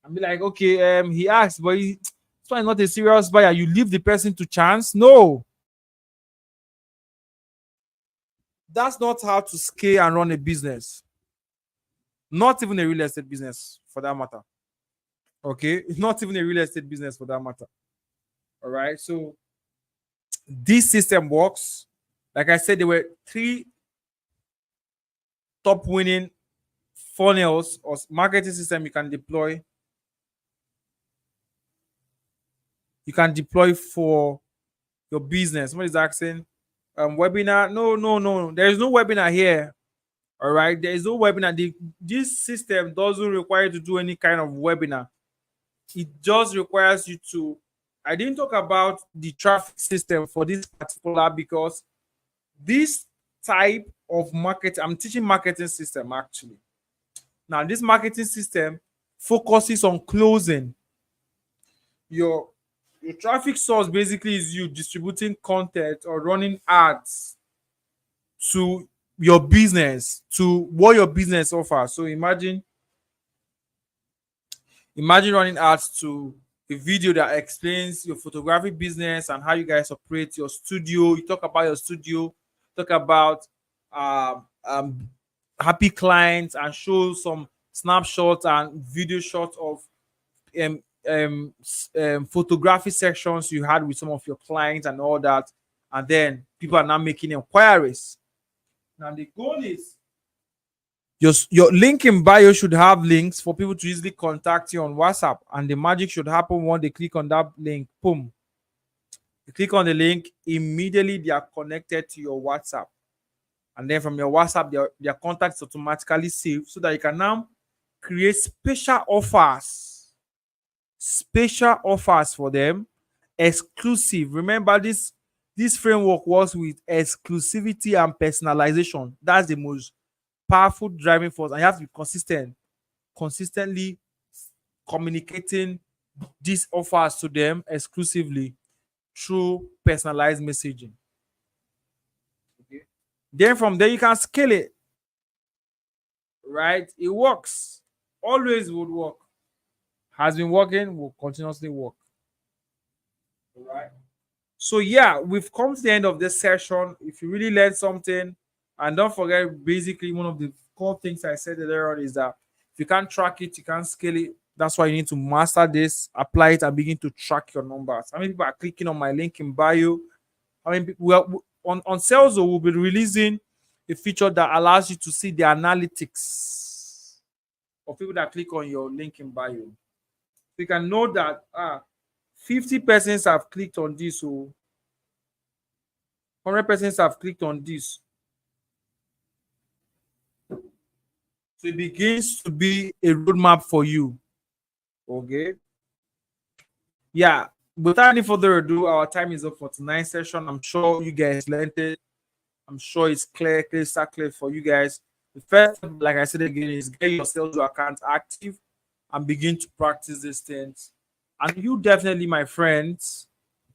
and be like, okay, he asked, but it's not a serious buyer. You leave the person to chance. No, that's not how to scale and run a business. Not even a real estate business for that matter. Okay, not even a real estate business for that matter. All right, so this system works. Like I said, there were three top winning funnels or marketing system you can deploy. You can deploy for your business. Somebody's asking, webinar? No, no, no. There is no webinar here. All right, there is no webinar. This system doesn't require you to do any kind of webinar. It just requires you to. I didn't talk about the traffic system for this particular because this type of market, I'm teaching marketing system actually. Now, this marketing system focuses on closing your traffic source. Basically, is you distributing content or running ads to your business, to what your business offers. So imagine running ads to a video that explains your photography business and how you guys operate your studio. You talk about your studio, talk about happy clients, and show some snapshots and video shots of photography sections you had with some of your clients and all that. And then people are now making inquiries. Now the goal is your link in bio should have links for people to easily contact you on WhatsApp, and the magic should happen when they click on that link. Boom! You click on the link, immediately they are connected to your WhatsApp, and then from your WhatsApp, their contacts automatically saved, so that you can now create special offers for them, exclusive. Remember, this framework works with exclusivity and personalization. That's the most powerful driving force, and you have to be consistently communicating these offers to them exclusively through personalized messaging. Okay. Then from there you can scale it. Right? It works. Always would work. Has been working, will continuously work. All right. So yeah, we've come to the end of this session. If you really learned something, and don't forget, basically one of the core things I said earlier on is that if you can't track it, you can't scale it. That's why you need to master this, apply it, and begin to track your numbers. How many people are clicking on my link in bio? How many people on Sales? We'll be releasing a feature that allows you to see the analytics of people that click on your link in bio. So you can know that 50 persons have clicked on this, so 100 persons have clicked on this. So it begins to be a roadmap for you. Okay. Yeah. Without any further ado, our time is up for tonight's session. I'm sure you guys learned it. I'm sure it's clear, clear for you guys. The first step, like I said again, is get your sales account active and begin to practice these things. And you definitely, my friends,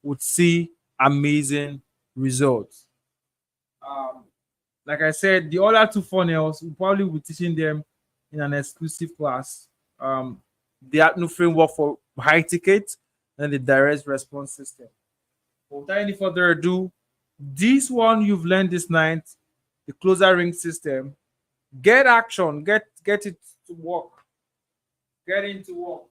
would see amazing results. Um, like I said, the other two funnels, we'll probably be teaching them in an exclusive class. The ATNU framework for high ticket and the direct response system. Without any further ado, this one you've learned this night, the closer ring system. Get action, get it to work, get into work,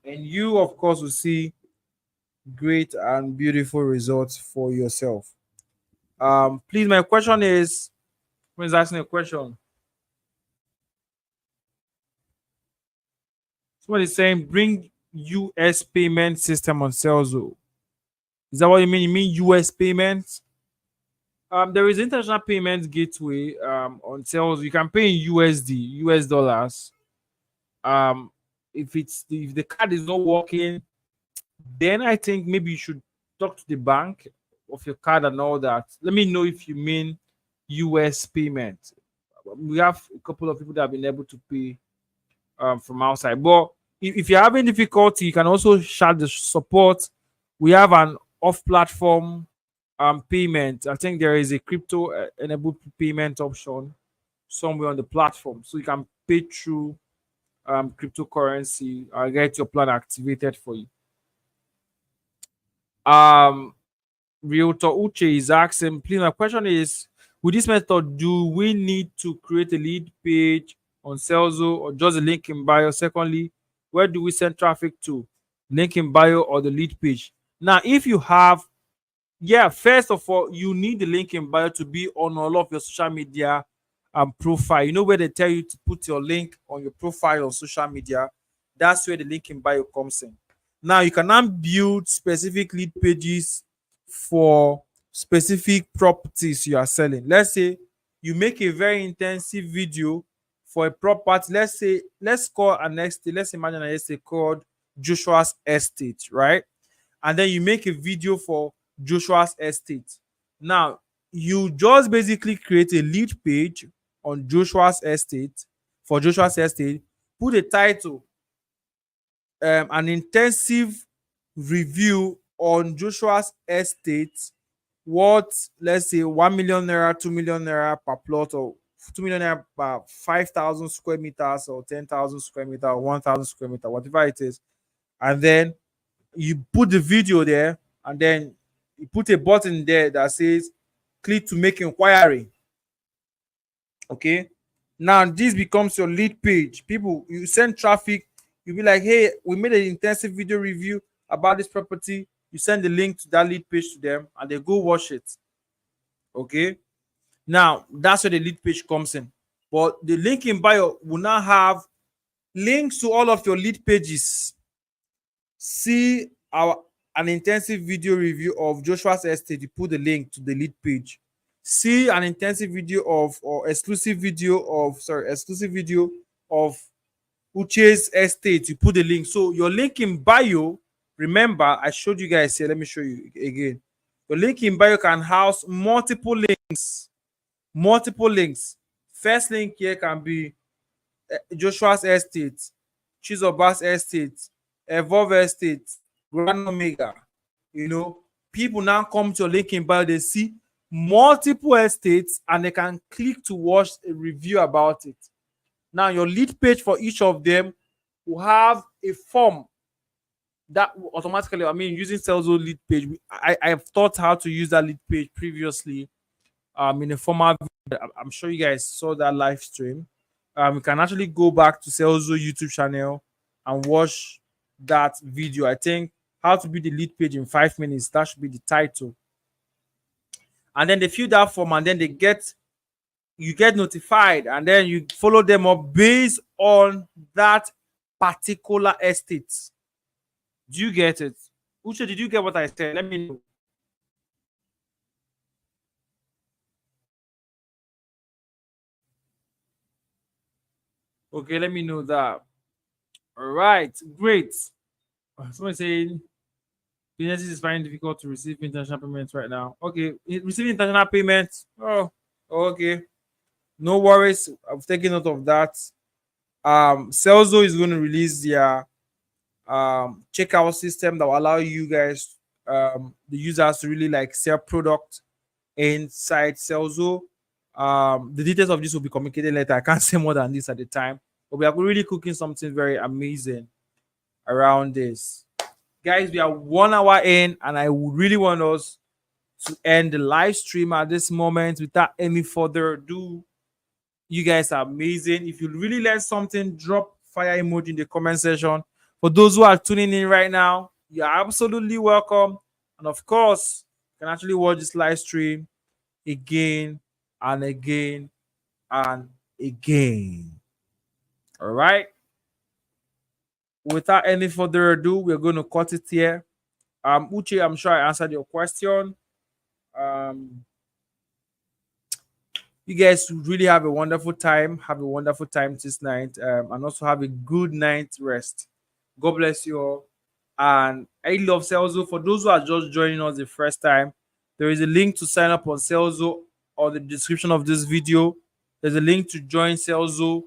and you, of course, will see great and beautiful results for yourself. Please, my question is, who's asking a question? Someone is saying, bring US payment system on Celso. Is that what you mean? You mean US payments? There is international payment gateway on Celso. You can pay in USD, US dollars. Um, if the card is not working, then I think maybe you should talk to the bank of your card and all that. Let me know if you mean US payment. We have a couple of people that have been able to pay from outside. But if you're having difficulty, you can also shout the support. We have an off-platform payment. I think there is a crypto enabled payment option somewhere on the platform, so you can pay through cryptocurrency or get your plan activated for you. Um, Realtor Uche is asking, please, my question is, with this method, do we need to create a lead page on Salesforce or just a link in bio? Secondly, where do we send traffic to? Link in bio or the lead page? Now, if you have, yeah, first of all, you need the link in bio to be on all of your social media profile. You know where they tell you to put your link on your profile on social media? That's where the link in bio comes in. Now, you can now build specific lead pages for specific properties you are selling. Let's say you make a very intensive video for a property. Let's call an estate. Let's imagine an estate called Joshua's Estate, right? And then you make a video for Joshua's Estate. Now, you just basically create a lead page on Joshua's Estate for Joshua's Estate, put a title, an intensive review on Joshua's Estate, what, let's say 1 million naira, 2 million naira per plot, or 2 million naira per 5,000 square meters, or 10,000 square meter, or 1,000 square meter, whatever it is. And then you put the video there, and then you put a button there that says click to make inquiry. Okay. Now this becomes your lead page. People, you send traffic, you'll be like, hey, we made an intensive video review about this property. You send the link to that lead page to them and they go watch it. Okay. Now that's where the lead page comes in. But the link in bio will now have links to all of your lead pages. See our an intensive video review of Joshua's Estate. You put the link to the lead page. See an intensive video of, or exclusive video of Uche's Estate. You put the link. So your link in bio, remember I showed you guys here. Let me show you again. Your link in bio can house multiple links. Multiple links. First link here can be Joshua's Estate, Chizoba's Estate, Evolve Estate, Grand Omega. You know, people now come to your link in bio, they see multiple estates and they can click to watch a review about it. Now, your lead page for each of them will have a form that will automatically, I mean, using Salesforce lead page. I've taught how to use that lead page previously in a formal video. I'm sure you guys saw that live stream. You can actually go back to Salesforce YouTube channel and watch that video. I think how to build the lead page in 5 minutes. That should be the title. And then they fill that form, and then you get notified, and then you follow them up based on that particular estate. Do you get it? Uche, did you get what I said? Let me know. Okay, let me know that. All right, great. Someone saying businesses is finding difficult to receive international payments right now. Okay, receiving international payments. Oh, okay. No worries. I've taken note of that. Salesforce is going to release their checkout system that will allow you guys, the users, to really like sell product inside Salesforce. The details of this will be communicated later. I can't say more than this at the time, but we are really cooking something very amazing around this. Guys, we are 1 hour in, and I would really want us to end the live stream at this moment without any further ado. You guys are amazing. If you really learned something, drop fire emoji in the comment section. For those who are tuning in right now, you are absolutely welcome. And of course, you can actually watch this live stream again and again and again. All right. Without any further ado, we're going to cut it here. Uche, I'm sure I answered your question. Um, you guys really have a wonderful time. Have a wonderful time this night, and also have a good night rest. God bless you all. And I love Salesforce. For those who are just joining us the first time, there is a link to sign up on Salesforce or the description of this video. There's a link to join Salesforce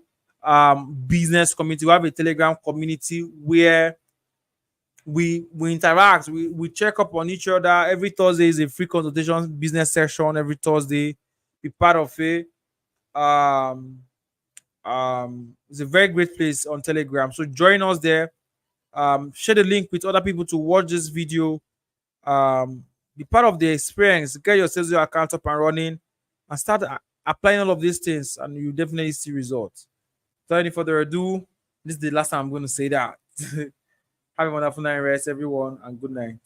business community. We have a Telegram community where we interact, we check up on each other. Every Thursday is a free consultation business session. Every Thursday, be part of it. Um, it's a very great place on Telegram. So join us there. Share the link with other people to watch this video. Be part of the experience. Get your sales account up and running, and start applying all of these things, and you definitely see results. Without any further ado, this is the last time I'm going to say that. Have a wonderful night rest, everyone, and good night.